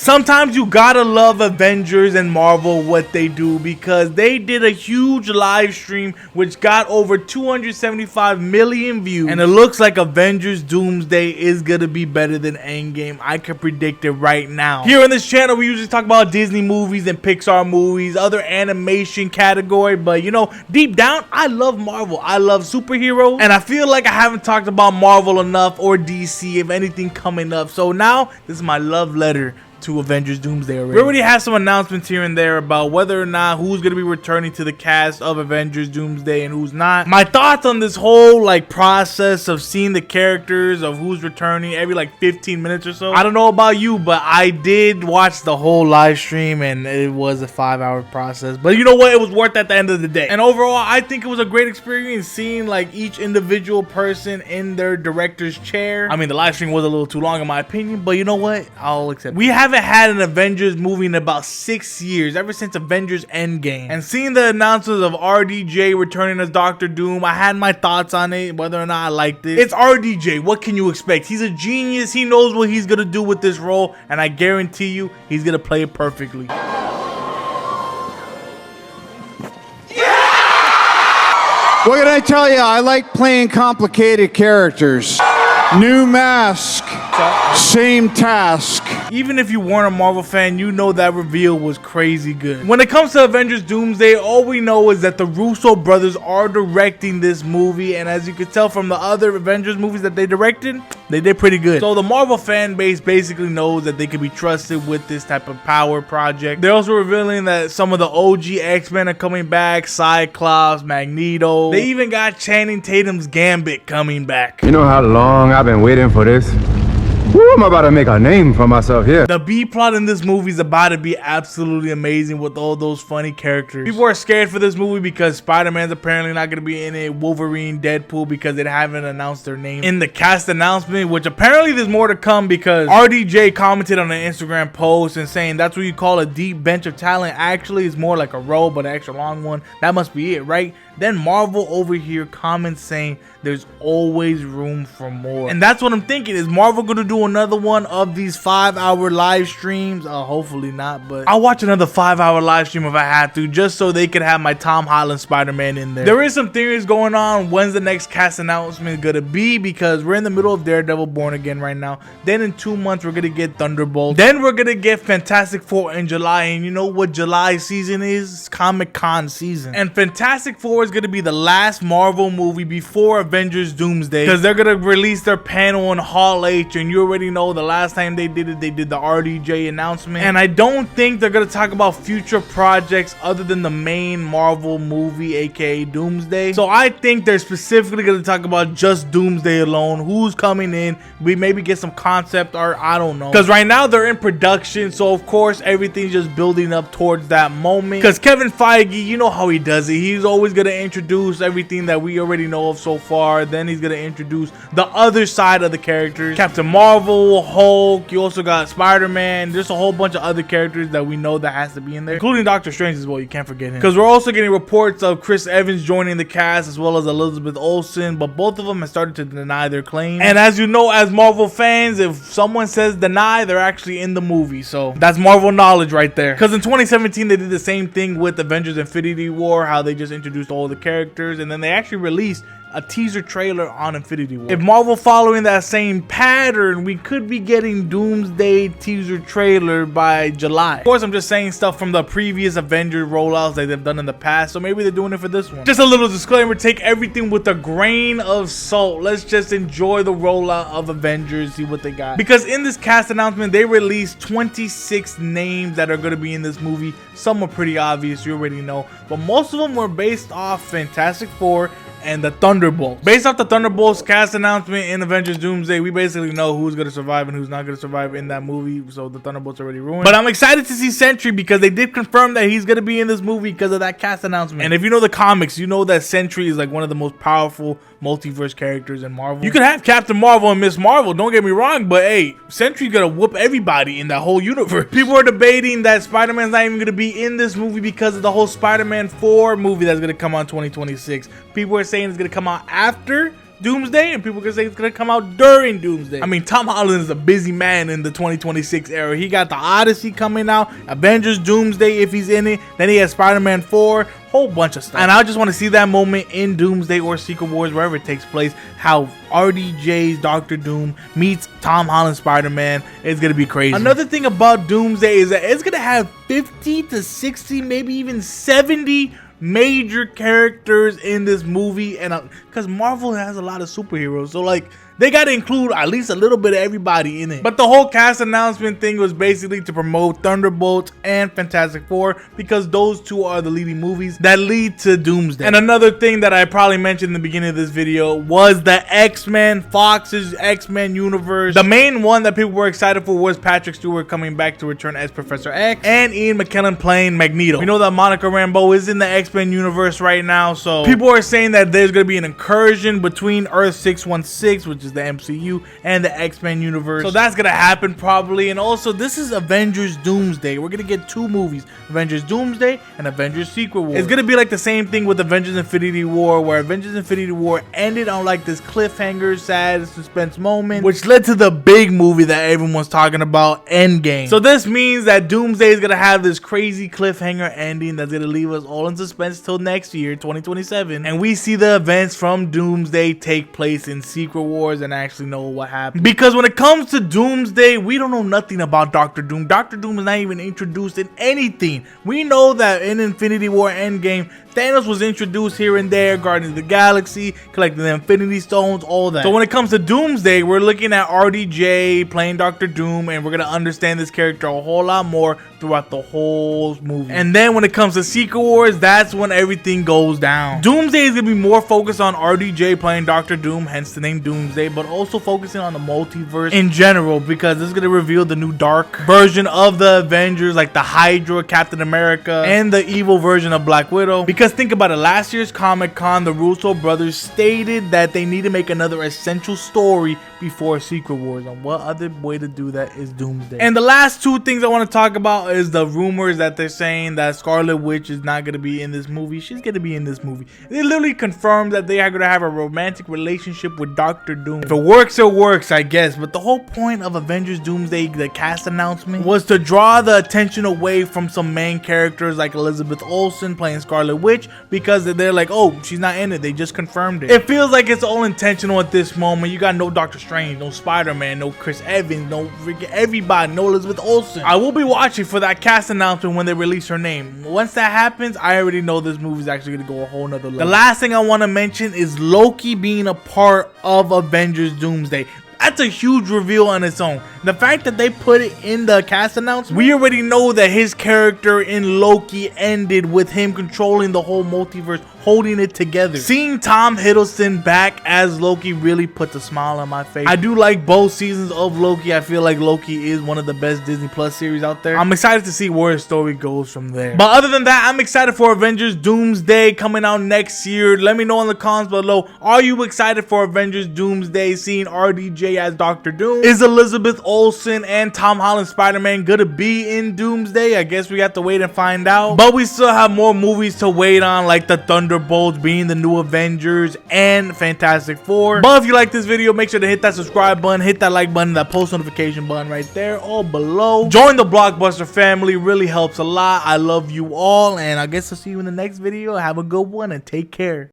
Sometimes you gotta love Avengers and Marvel what they do, because they did a huge live stream which got over 275 million views, and it looks like Avengers Doomsday is gonna be better than Endgame. I can predict it right now. Here on this channel, we usually talk about Disney movies and Pixar movies, other animation category, but you know, deep down, I love Marvel. I love superheroes, and I feel like I haven't talked about Marvel enough, or DC, if anything coming up. So now, this is my love letter to Avengers Doomsday already. We already have some announcements here and there about whether or not who's going to be returning to the cast of Avengers Doomsday and who's not. My thoughts on this whole process of seeing the characters of who's returning every 15 minutes or so. I don't know about you, but I did watch the whole live stream and it was a 5-hour process. But you know what? It was worth it at the end of the day. And overall, I think it was a great experience seeing each individual person in their director's chair. I mean, the live stream was a little too long in my opinion, but you know what? I'll accept it. We haven't had an Avengers movie in about 6 years, ever since Avengers Endgame. And seeing the announcements of RDJ returning as Dr. Doom, I had my thoughts on it, whether or not I liked it. It's RDJ. What can you expect? He's a genius. He knows what he's gonna do with this role, and I guarantee you, he's gonna play it perfectly. What can I tell you? I like playing complicated characters. New mask, same task. Even if you weren't a Marvel fan, you know that reveal was crazy good. When it comes to Avengers Doomsday, all we know is that the Russo brothers are directing this movie, and as you can tell from the other Avengers movies that they directed, they did pretty good. So the Marvel fan base basically knows that they can be trusted with this type of power project. They're also revealing that some of the OG X-Men are coming back, Cyclops, Magneto. They even got Channing Tatum's Gambit coming back. You know how long I've been waiting for this? Woo, I'm about to make a name for myself here. The B-plot in this movie is about to be absolutely amazing with all those funny characters. People are scared for this movie because Spider-Man's apparently not going to be in it, Wolverine, Deadpool, because they haven't announced their name in the cast announcement, which apparently there's more to come, because RDJ commented on an Instagram post and saying that's what you call a deep bench of talent. Actually, it's more like a row, but an extra long one. That must be it, right? Then Marvel over here comments saying there's always room for more. And that's what I'm thinking. Is Marvel going to do another one of these 5-hour live streams? Hopefully not, but I'll watch another 5-hour live stream if I have to, just so they could have my Tom Holland Spider-Man in there. There is some theories going on when's the next cast announcement going to be, because we're in the middle of Daredevil Born Again right now. Then in 2 months, we're going to get Thunderbolt. Then we're going to get Fantastic Four in July. And you know what July season is? It's Comic-Con season. And Fantastic Four is going to be the last Marvel movie before Avengers Doomsday, because they're going to release their panel in Hall H, and you already know the last time they did it, they did the RDJ announcement. And I don't think they're going to talk about future projects other than the main Marvel movie, aka Doomsday. So I think they're specifically going to talk about just Doomsday alone, who's coming in. We maybe get some concept art, I don't know, because right now they're in production, so of course everything's just building up towards that moment. Because Kevin Feige, you know how he does it. He's always going to introduce everything that we already know of so far. Then he's going to introduce the other side of the characters. Captain Marvel, Hulk, you also got Spider-Man. There's a whole bunch of other characters that we know that has to be in there, including Doctor Strange as well. You can't forget him, because we're also getting reports of Chris Evans joining the cast, as well as Elizabeth Olsen, but both of them have started to deny their claims. And as you know, as Marvel fans, if someone says deny, they're actually in the movie. So that's Marvel knowledge right there, because in 2017 they did the same thing with Avengers Infinity War, how they just introduced all the characters, and then they actually released a teaser trailer on Infinity War. If Marvel following that same pattern, we could be getting Doomsday teaser trailer by July. Of course, I'm just saying stuff from the previous Avengers rollouts that they've done in the past, so maybe they're doing it for this one. Just a little disclaimer, take everything with a grain of salt. Let's just enjoy the rollout of Avengers, see what they got. Because in this cast announcement, they released 26 names that are going to be in this movie. Some are pretty obvious, you already know, but most of them were based off Fantastic Four and the Thunderbolts. Based off the Thunderbolts cast announcement in Avengers Doomsday, we basically know who's going to survive and who's not going to survive in that movie, so the Thunderbolts are already ruined. But I'm excited to see Sentry, because they did confirm that he's going to be in this movie because of that cast announcement. And if you know the comics, you know that Sentry is one of the most powerful multiverse characters in Marvel. You could have Captain Marvel and Miss Marvel, don't get me wrong, but hey, Sentry's gonna whoop everybody in that whole universe. People are debating that Spider-Man's not even gonna be in this movie because of the whole Spider-Man 4 movie that's gonna come out in 2026. People are saying it's gonna come out after Doomsday, and people can say it's gonna come out during Doomsday. I mean, Tom Holland is a busy man in the 2026 era. He got the Odyssey coming out, Avengers, Doomsday if he's in it, then he has Spider-Man 4, whole bunch of stuff. And I just want to see that moment in Doomsday or Secret Wars, wherever it takes place, how RDJ's Doctor Doom meets Tom Holland Spider-Man. It's gonna be crazy. Another thing about Doomsday is that it's gonna have 50 to 60, maybe even 70 major characters in this movie, and because Marvel has a lot of superheroes, so like they got to include at least a little bit of everybody in it. But the whole cast announcement thing was basically to promote Thunderbolts and Fantastic Four, because those two are the leading movies that lead to Doomsday. And another thing that I probably mentioned in the beginning of this video was the X-Men, Fox's X-Men universe. The main one that people were excited for was Patrick Stewart coming back to return as Professor X, and Ian McKellen playing Magneto. We know that Monica Rambeau is in the X-Men universe right now, so people are saying that there's going to be an incursion between Earth 616, which is the MCU, and the X-Men universe. So that's gonna happen probably. And also, this is Avengers Doomsday. We're gonna get two movies, Avengers Doomsday and Avengers Secret War. It's gonna be like the same thing with Avengers Infinity War, where Avengers Infinity War ended on like this cliffhanger, sad suspense moment, which led to the big movie that everyone's talking about, Endgame. So this means that Doomsday is gonna have this crazy cliffhanger ending that's gonna leave us all in suspense till next year, 2027, and we see the events from Doomsday take place in Secret Wars and actually know what happened. Because when it comes to Doomsday, we don't know nothing about Doctor Doom. Doctor Doom is not even introduced in anything. We know that in Infinity War Endgame, Thanos was introduced here and there, Guardians of the Galaxy, collecting the Infinity Stones, all that. So when it comes to Doomsday, we're looking at RDJ playing Doctor Doom, and we're going to understand this character a whole lot more throughout the whole movie. And then when it comes to Secret Wars, that's when everything goes down. Doomsday is going to be more focused on RDJ playing Doctor Doom, hence the name Doomsday, but also focusing on the multiverse in general, because this is going to reveal the new dark version of the Avengers, like the Hydra, Captain America, and the evil version of Black Widow. Because think about it, last year's Comic-Con, the Russo brothers stated that they need to make another essential story before Secret Wars, and what other way to do that is Doomsday. And the last two things I want to talk about is the rumors that they're saying that Scarlet Witch is not going to be in this movie. She's going to be in this movie. They literally confirmed that they are going to have a romantic relationship with Doctor Doom. If it works, it works, I guess. But the whole point of Avengers Doomsday, the cast announcement, was to draw the attention away from some main characters like Elizabeth Olsen playing Scarlet Witch, because they're like, oh, she's not in it. They just confirmed it. It feels like it's all intentional at this moment. You got no Doctor Strange, no Spider-Man, no Chris Evans, no freaking everybody, no Elizabeth Olsen. I will be watching for that cast announcement when they release her name. Once that happens, I already know this movie is actually going to go a whole nother level. The last thing I want to mention is Loki being a part of Avengers Doomsday. That's a huge reveal on its own. The fact that they put it in the cast announcement, we already know that his character in Loki ended with him controlling the whole multiverse, holding it together. Seeing Tom Hiddleston back as Loki really puts a smile on my face. I do like both seasons of Loki. I feel like Loki is one of the best Disney Plus series out there. I'm excited to see where the story goes from there. But other than that, I'm excited for Avengers Doomsday coming out next year. Let me know in the comments below. Are you excited for Avengers Doomsday, seeing RDJ as Doctor Doom? Is Elizabeth Olsen and Tom Holland Spider-Man gonna be in Doomsday? I guess we have to wait and find out. But we still have more movies to wait on, like the Thunderbolts being the new Avengers and Fantastic Four. But if you like this video, make sure to hit that subscribe button, hit that like button, that post notification button right there all below. Join the Blockbuster family, really helps a lot. I love you all, and I guess I'll see you in the next video. Have a good one and take care.